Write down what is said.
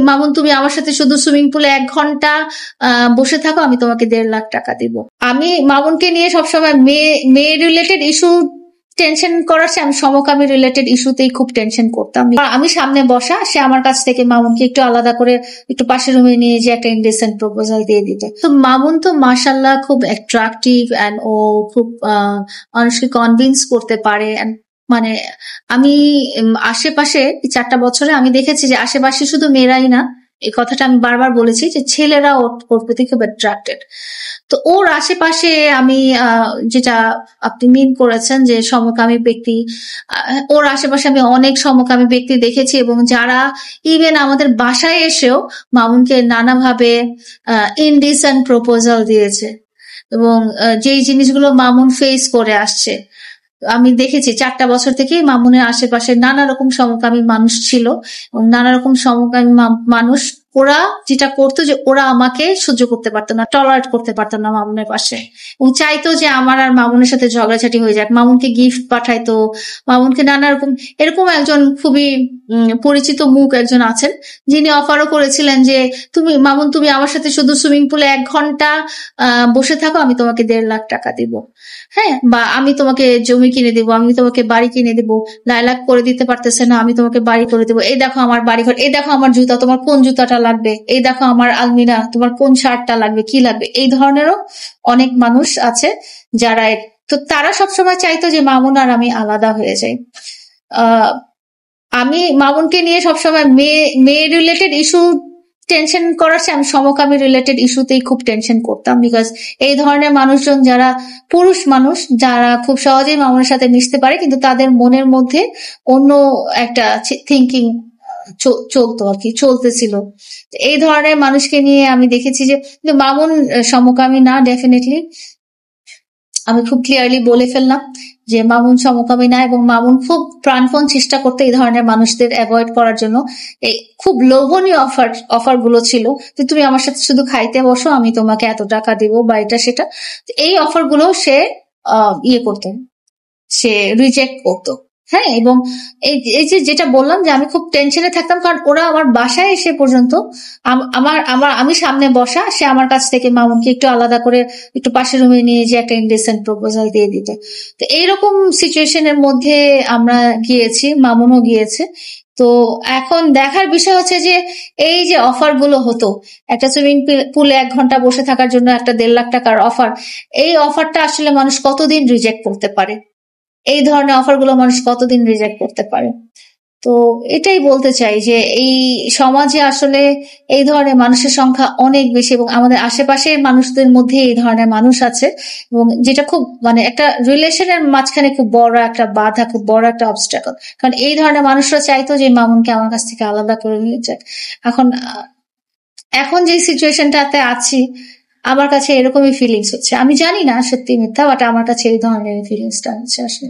মামুন, তুমি আমার সাথে শুধু সুইমিং পুলে 1 ঘন্টা বসে থাকো, আমি তোমাকে 1.5 লাখ টাকা দিব। আমি মামুনকে নিয়ে সবসময় মেয়ে রিলেটেড ইস্যু টেনশন করার চেয়ে আমি সমকামী রিলেটেড ইস্যুতেই খুব টেনশন করতাম। আমি সামনে বসা, সে আমার কাছ থেকে মামুনকে একটু আলাদা করে একটু পাশের রুমে নিয়ে যে একটা ইনডিসেন্ট প্রপোজাল দিয়ে দিতে। তো মামুন তো মাশাল্লাহ খুব অ্যাট্রাকটিভ এন্ড ও খুব মানুষকে কনভিন্স করতে পারে। মানে আমি আশেপাশে 4টা বছরে আমি দেখেছি যে আশেপাশে শুধু মেয়েরাই না, এই কথাটা আমি বারবার বলেছি যে ছেলেরা ওর প্রতি খুব অ্যাট্রাক্টেড। তো ওর আশেপাশে আমি যেটা আপনি মিন করেছেন যে সমকামী ব্যক্তি, ওর আশেপাশে আমি অনেক সমকামী ব্যক্তি দেখেছি, এবং যারা ইভেন আমাদের বাসায় এসেও মামুনকে নানাভাবে ইনডিসেন্ট প্রপোজাল দিয়েছে, এবং যেই জিনিসগুলো মামুন ফেস করে আসছে আমি দেখেছি। 4টা বছর থেকেই মামুনের আশেপাশে নানা রকম সমকামী মানুষ ছিল, এবং নানা রকম সমকামী মানুষ ওরা যেটা করতো যে ওরা আমাকে সহ্য করতে পারতো না, টলারেট করতে পারতো না মামুনের পাশে, এবং চাইতো যে আমার আর মামুনের সাথে ঝগড়াঝাটি হয়ে যাক। মামুনকে গিফট পাঠাইতো, মামুনকে নানা রকম। এরকম একজন খুবই পরিচিত মুখ একজন আছেন, যিনি অফারও করেছিলেন যে মামুন, তুমি আমার সাথে শুধু সুইমিং পুলে 1 ঘন্টা বসে থাকো, আমি তোমাকে 1.5 লাখ টাকা দিব। হ্যাঁ, বা আমি তোমাকে জমি কিনে দিব, আমি তোমাকে বাড়ি কিনে দিব। লাখ করে দিতে পারতেছে না, আমি তোমাকে বাড়ি করে দিব। এই দেখো আমার বাড়ি ঘর, এই দেখো আমার জুতা, তোমার কোন জুতাটা লাগবে, এই দেখো আমার আলমিরা, তোমার কোন শার্টটা লাগবে, কি লাগবে। এই ধরনেরও অনেক মানুষ আছে যারা, তো তারা সবসময় চাইতো যে মামুন আর আমি আলাদা হয়ে যাই। আমি মামুনকে নিয়ে সবসময় মেয়ে রিলেটেড ইস্যু টেনশন করার চেয়ে আমি সমকামী রিলেটেড ইস্যুতেই খুব টেনশন করতাম। বিকজ এই ধরনের মানুষজন যারা পুরুষ মানুষ, যারা খুব সহজেই মামুনের সাথে মিশতে পারে, কিন্তু তাদের মনের মধ্যে অন্য একটা থিঙ্কিং চলতো আর কি, চলতেছিল। এই ধরনের মানুষকে নিয়ে আমি দেখেছি যে মামুন সমকামী না, ডেফিনেটলি আমি খুব ক্লিয়ারলি বলে ফেললাম যে মামুন সমকামী না, এবং মামুন খুব প্রাণপণ চেষ্টা করতে এই ধরনের মানুষদের অ্যাভয়েড করার জন্য। এই খুব লোভনীয় অফার গুলো ছিল যে তুমি আমার সাথে শুধু খাইতে বসো, আমি তোমাকে এত টাকা দিব, বা এটা সেটা। এই অফার গুলো সে করতো, সে রিজেক্ট করতো। হ্যাঁ, এবং এই যে যেটা বললাম যে আমি খুব টেনশনে থাকতাম, কারণ ওরা আমার বাসায় এসে পর্যন্ত আমি সামনে বসা, সে আমার কাছ থেকে মামুনকে একটু আলাদা করে একটু পাশের রুমে নিয়ে যে একটা ইনডিসেন্ট প্রপোজাল দিয়ে দিত। তো এইরকম সিচুয়েশনের মধ্যে আমরা গিয়েছি, মামুনও গিয়েছে। তো এখন দেখার বিষয় হচ্ছে যে এই যে অফার গুলো হতো, একটা সুইমিং পুলে 1 ঘন্টা বসে থাকার জন্য একটা 1.5 লাখ টাকার অফার, এই অফারটা আসলে মানুষ কতদিন রিজেক্ট করতে পারে, এই ধরনের অফার গুলো মানুষ কতদিন রিজেক্ট করতে পারে। তো এটাই বলতে চাই যে এই সমাজে আসলে এই ধরনের মানুষের সংখ্যা অনেক বেশি, এবং আমাদের আশেপাশের মানুষদের মধ্যে এই ধরনের মানুষ আছে, এবং যেটা খুব একটা রিলেশনের মাঝখানে খুব বড় একটা বাধা, খুব বড় একটা অবস্ট্যাকল। কারণ এই ধরনের মানুষরা চাইতো যে মামুনকে আমার কাছ থেকে আলাদা করে নিয়ে যাক। এখন যে সিচুয়েশনটাতে আছি, আমার কাছে এরকমই ফিলিংস হচ্ছে। আমি জানি না সত্যি মিথ্যা, বাট আমার কাছে এই ধরনের ফিলিংসটা হচ্ছে আসলে।